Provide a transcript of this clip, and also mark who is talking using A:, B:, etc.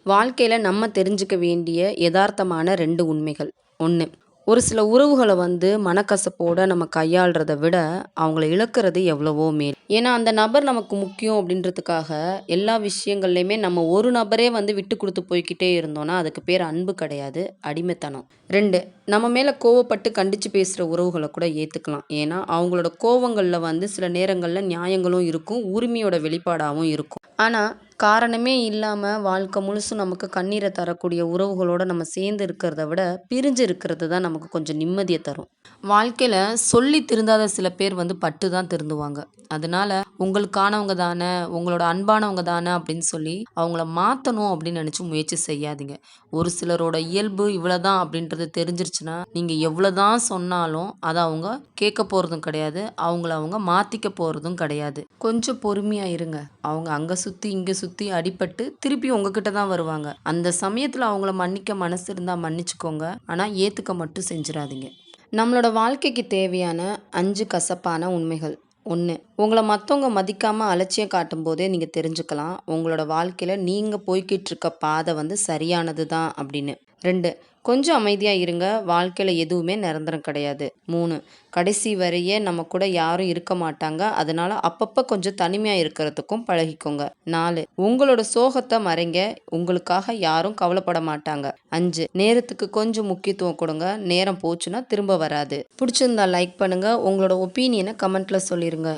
A: வாழ்க்கையில நம்ம தெரிஞ்சுக்க வேண்டிய எதார்த்தமான 2 உண்மைகள். 1. ஒரு சில உறவுகள வந்து மனக்கசப்போட நம்ம கையாள்றத விட, அவங்கள இழக்கிறது எவ்வளவோ மேல். ஏன்னா, அந்த நபர் நமக்கு முக்கியம் அப்படின்றதுக்காக, எல்லா விஷயங்கள்லயுமே நம்ம ஒரு நபரே வந்து விட்டு குடுத்து போய்க்கிட்டே இருந்தோம்னா, அதுக்கு பேர் அன்பு கிடையாது, அடிமைத்தனம். 2. நம்ம மேல கோவப்பட்டு கண்டிச்சு பேசுற உறவுகள கூட ஏத்துக்கலாம். ஏன்னா, அவங்களோட கோவங்கள்ல வந்து சில நேரங்கள்ல நியாயங்களும் இருக்கும், உரிமையோட வெளிப்பாடாவும் இருக்கும். ஆனா, காரணமே இல்லாம வாழ்க்கை முழுசும் நமக்கு கண்ணீர தரக்கூடிய உறவுகளோட நம்ம சேர்ந்து இருக்கிறத விட, பிரிஞ்சு இருக்கிறது தான் நமக்கு கொஞ்சம் நிம்மதிய தரும். வாழ்க்கையில சொல்லி திருந்தாத சில பேர் வந்து பட்டு தான் திருந்துவாங்க. அதனால உங்களுக்கானவங்க தான, உங்களோட அன்பானவங்க தான அப்படின்னு சொல்லி அவங்கள மாத்தணும் அப்படின்னு நினைச்சு முயற்சி செய்யாதீங்க. ஒரு சிலரோட இயல்பு இவ்வளதான் அப்படின்றது தெரிஞ்சிருச்சுன்னா, நீங்க எவ்வளதான் சொன்னாலும் அத அவங்க கேட்க போறதும் கிடையாது. அவங்கள அவங்க மாத்திக்க போறதும் கிடையாது. கொஞ்சம் பொறுமையா இருங்க. அவங்க அங்க சுத்தி, இங்க சுத்தி அடிபட்டு திருப்பி உங்ககிட்ட தான் வருவாங்க. அந்த சமயத்துல அவங்கள மன்னிக்க மனசு இருந்தா மன்னிச்சுக்கோங்க. ஆனா ஏத்துக்க மட்டும் செஞ்சுறாதீங்க. நம்மளோட வாழ்க்கைக்கு தேவையான 5 கசப்பான உண்மைகள். 1. உங்கள மத்தவங்க மதிக்காம அலட்சியம் காட்டும்போதே நீங்க தெரிஞ்சுக்கலாம். உங்களோட வாழ்க்கையில நீங்க போய்க்கிட்டு இருக்க பாதை வந்து சரியானது தான் அப்படின்னு. 2. கொஞ்சம் அமைதியா இருங்க. வாழ்க்கையில எதுவுமே நிரந்தரம் கிடையாது. 3. கடைசி வரைய நம்ம கூட யாரும் இருக்க மாட்டாங்க. அதனால அப்பப்ப கொஞ்சம் தனிமையா இருக்கிறதுக்கும் பழகிக்கோங்க. 4. உங்களோட சோகத்த மறைங்க. உங்களுக்காக யாரும் கவலைப்பட மாட்டாங்க. 5. நேரத்துக்கு கொஞ்சம் முக்கியத்துவம் கொடுங்க. நேரம் போச்சுன்னா திரும்ப வராது. பிடிச்சிருந்தா லைக் பண்ணுங்க. உங்களோட ஒப்பீனியன கமெண்ட்ல சொல்லிருங்க.